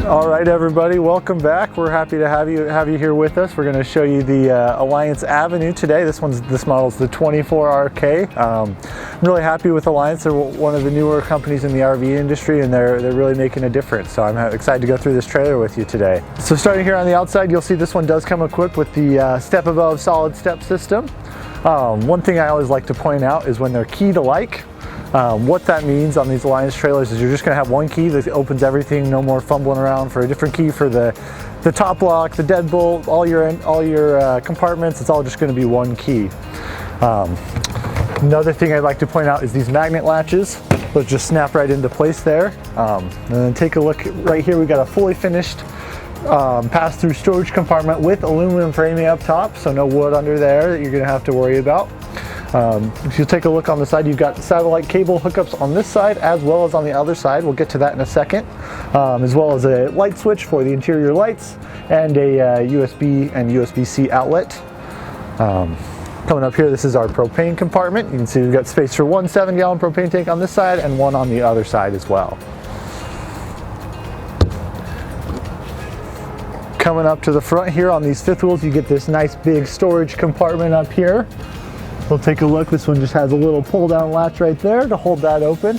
All right, everybody, welcome back. We're happy to have you here with us. We're going to show you the Alliance Avenue today. This model's the 24RK. I'm really happy with Alliance. They're one of the newer companies in the RV industry, and they're really making a difference. So I'm excited to go through this trailer with you today. So starting here on the outside, you'll see this one does come equipped with the step above solid step system. One thing I always like to point out is when they're key to like. What that means on these Alliance trailers is you're just going to have one key that opens everything, no more fumbling around for a different key for the top lock, the deadbolt, all your compartments. It's all just going to be one key. Another thing I'd like to point out is these magnet latches. Those just snap right into place there. And then take a look right here. We've got a fully finished pass-through storage compartment with aluminum framing up top, so no wood under there that you're going to have to worry about. If you take a look on the side, you've got satellite cable hookups on this side as well as on the other side. We'll get to that in a second. As well as a light switch for the interior lights and a USB and USB-C outlet. Coming up here, this is our propane compartment. You can see we've got space for one 7-gallon propane tank on this side and one on the other side as well. Coming up to the front here on these fifth wheels, you get this nice big storage compartment up here. We'll take a look. This one just has a little pull down latch right there to hold that open.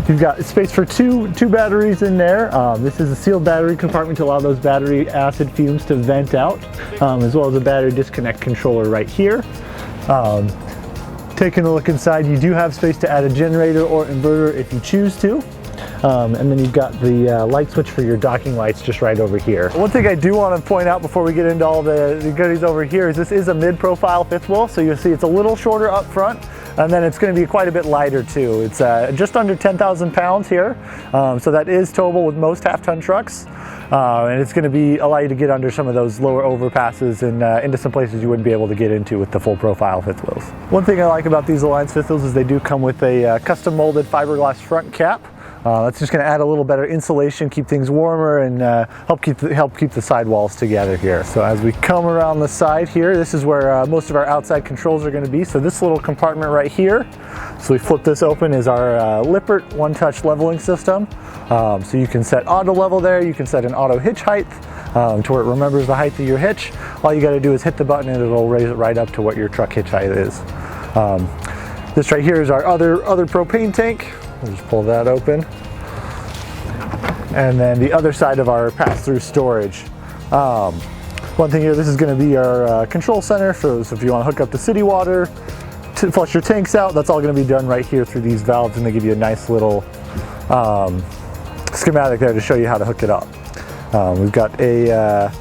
You've got space for two batteries in there. This is a sealed battery compartment to allow those battery acid fumes to vent out, as well as a battery disconnect controller right here. Taking a look inside, you do have space to add a generator or inverter if you choose to. And then you've got the light switch for your docking lights just right over here. One thing I do want to point out before we get into all the goodies over here is this is a mid-profile fifth wheel, so you'll see it's a little shorter up front, and then it's going to be quite a bit lighter too. It's just under 10,000 pounds here, so that is towable with most half-ton trucks, and it's going to allow you to get under some of those lower overpasses and into some places you wouldn't be able to get into with the full profile fifth wheels. One thing I like about these Alliance fifth wheels is they do come with a custom molded fiberglass front cap. That's just going to add a little better insulation, keep things warmer, and help keep the sidewalls together here. So as we come around the side here, this is where most of our outside controls are going to be. So this little compartment right here, so we flip this open, is our Lippert one-touch leveling system. So you can set auto level there, you can set an auto hitch height to where it remembers the height of your hitch. All you got to do is hit the button and it'll raise it right up to what your truck hitch height is. This right here is our other propane tank. We'll just pull that open. And then the other side of our pass-through storage. One thing here, this is going to be our control center. So if you want to hook up the city water, to flush your tanks out, that's all going to be done right here through these valves, and they give you a nice little schematic there to show you how to hook it up. We've got a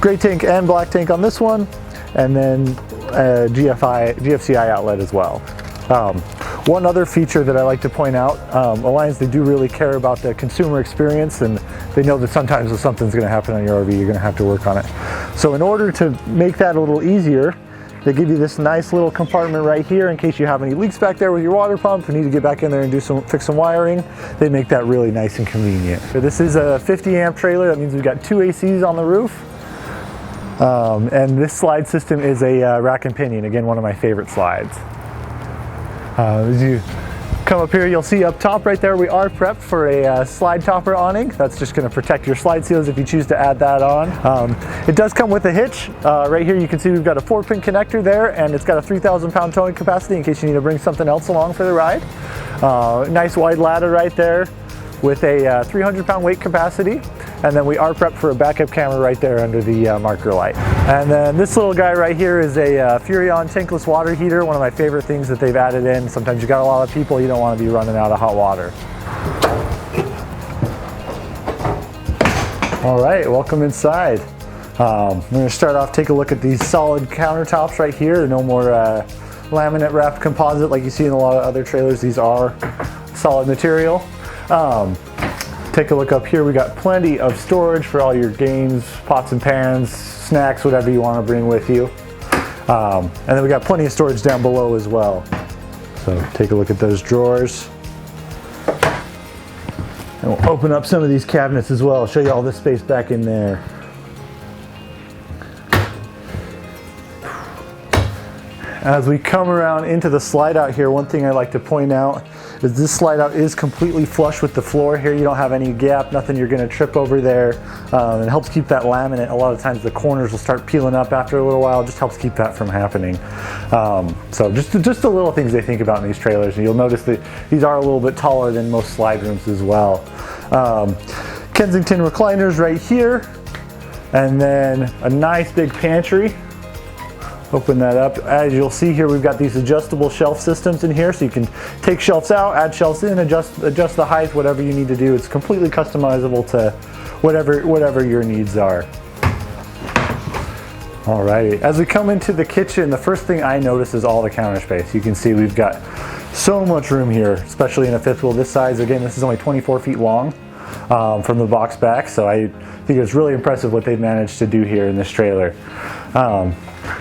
gray tank and black tank on this one, and then a GFCI outlet as well. One other feature that I like to point out, Alliance, they do really care about the consumer experience, and they know that sometimes if something's going to happen on your RV, you're going to have to work on it. So in order to make that a little easier, they give you this nice little compartment right here in case you have any leaks back there with your water pump and need to get back in there and fix some wiring. They make that really nice and convenient. So this is a 50 amp trailer. That means we've got 2 ACs on the roof. And this slide system is a rack and pinion. Again, one of my favorite slides. As you come up here, you'll see up top right there we are prepped for a slide topper awning. That's just going to protect your slide seals if you choose to add that on. It does come with a hitch. Right here you can see we've got a 4-pin connector there, and it's got a 3,000 pound towing capacity in case you need to bring something else along for the ride. Nice wide ladder right there with a 300 pound weight capacity. And then we are prepped for a backup camera right there under the marker light. And then this little guy right here is a Furrion tankless water heater, one of my favorite things that they've added in. Sometimes you got a lot of people, you don't want to be running out of hot water. All right, welcome inside. We're going to start off, take a look at these solid countertops right here. No more laminate wrapped composite like you see in a lot of other trailers. These are solid material. Take a look up here. We got plenty of storage for all your games, pots and pans, snacks, whatever you want to bring with you. And then we got plenty of storage down below as well. So take a look at those drawers. And we'll open up some of these cabinets as well. I'll show you all this space back in there. As we come around into the slide out here, one thing I like to point out is this slide out is completely flush with the floor here. You don't have any gap, nothing you're gonna trip over there. It helps keep that laminate. A lot of times the corners will start peeling up after a little while. It just helps keep that from happening. So just the little things they think about in these trailers. And you'll notice that these are a little bit taller than most slide rooms as well. Kensington recliners right here. And then a nice big pantry. Open that up. As you'll see here, we've got these adjustable shelf systems in here, so you can take shelves out, add shelves in, adjust the height, whatever you need to do. It's completely customizable to whatever your needs are. Alrighty, as we come into the kitchen, the first thing I notice is all the counter space. You can see we've got so much room here, especially in a fifth wheel this size. Again, this is only 24 feet long from the box back, so I think it's really impressive what they've managed to do here in this trailer.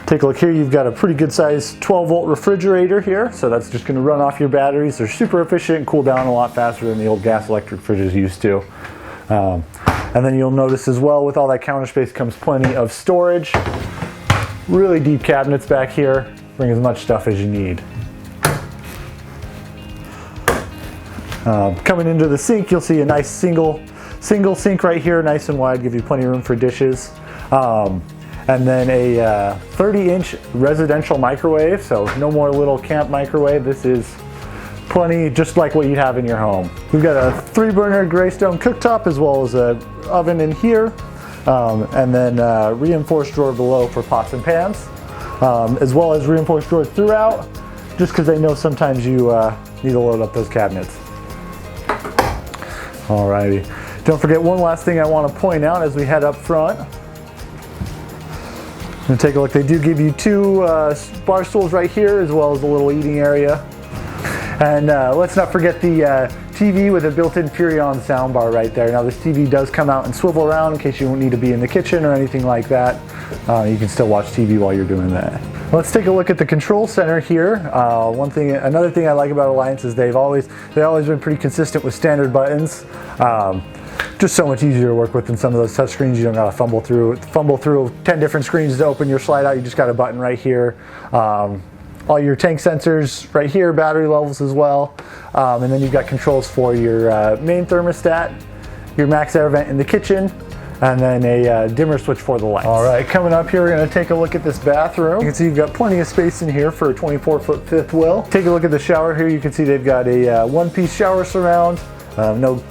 Take a look here, you've got a pretty good size 12-volt refrigerator here, so that's just going to run off your batteries. They're super efficient and cool down a lot faster than the old gas electric fridges used to. And then you'll notice as well, with all that counter space comes plenty of storage. Really deep cabinets back here, bring as much stuff as you need. Coming into the sink, you'll see a nice single sink right here, nice and wide, give you plenty of room for dishes. And then a 30-inch residential microwave, so no more little camp microwave. This is plenty, just like what you'd have in your home. We've got a 3-burner Greystone cooktop as well as an oven in here, and then a reinforced drawer below for pots and pans, as well as reinforced drawers throughout, just because I know sometimes you need to load up those cabinets. Alrighty, don't forget one last thing I want to point out as we head up front. And take a look, they do give you 2 bar stools right here, as well as a little eating area. And let's not forget the TV with a built-in Furrion soundbar right there. Now this TV does come out and swivel around in case you don't need to be in the kitchen or anything like that. You can still watch TV while you're doing that. Let's take a look at the control center here. Another thing I like about Alliance is they've always been pretty consistent with standard buttons. Just so much easier to work with than some of those touch screens. You don't gotta fumble through 10 different screens to open your slide out. You just got a button right here. All your tank sensors right here, battery levels as well. And then you've got controls for your main thermostat, your max air vent in the kitchen, and then a dimmer switch for the lights. All right, coming up here, we're gonna take a look at this bathroom. You can see you've got plenty of space in here for a 24-foot fifth wheel. Take a look at the shower here. You can see they've got a one-piece shower surround. No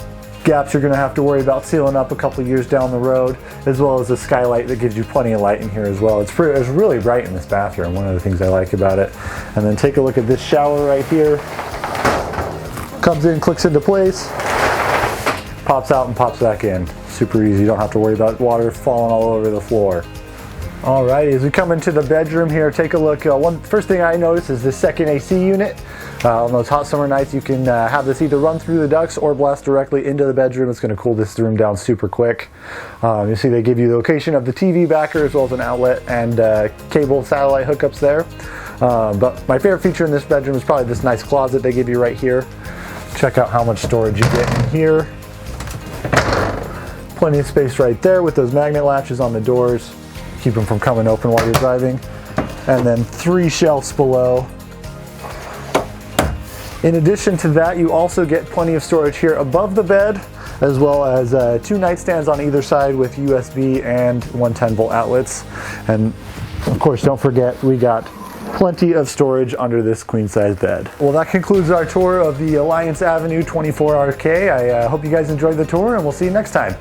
gaps you're going to have to worry about sealing up a couple years down the road, as well as a skylight that gives you plenty of light in here as well. It's really bright in this bathroom, one of the things I like about it. And then take a look at this shower right here. Comes in, clicks into place, pops out and pops back in. Super easy, you don't have to worry about water falling all over the floor. Alrighty, as we come into the bedroom here, take a look. First thing I notice is this second AC unit. On those hot summer nights, you can have this either run through the ducts or blast directly into the bedroom. It's going to cool this room down super quick. You see they give you the location of the TV backer as well as an outlet and cable satellite hookups there. But my favorite feature in this bedroom is probably this nice closet they give you right here. Check out how much storage you get in here. Plenty of space right there with those magnet latches on the doors. Keep them from coming open while you're driving. And then 3 shelves below. In addition to that, you also get plenty of storage here above the bed, as well as 2 nightstands on either side with USB and 110-volt outlets. And of course, don't forget, we got plenty of storage under this queen-size bed. Well, that concludes our tour of the Alliance Avenue 24RK. I hope you guys enjoyed the tour, and we'll see you next time.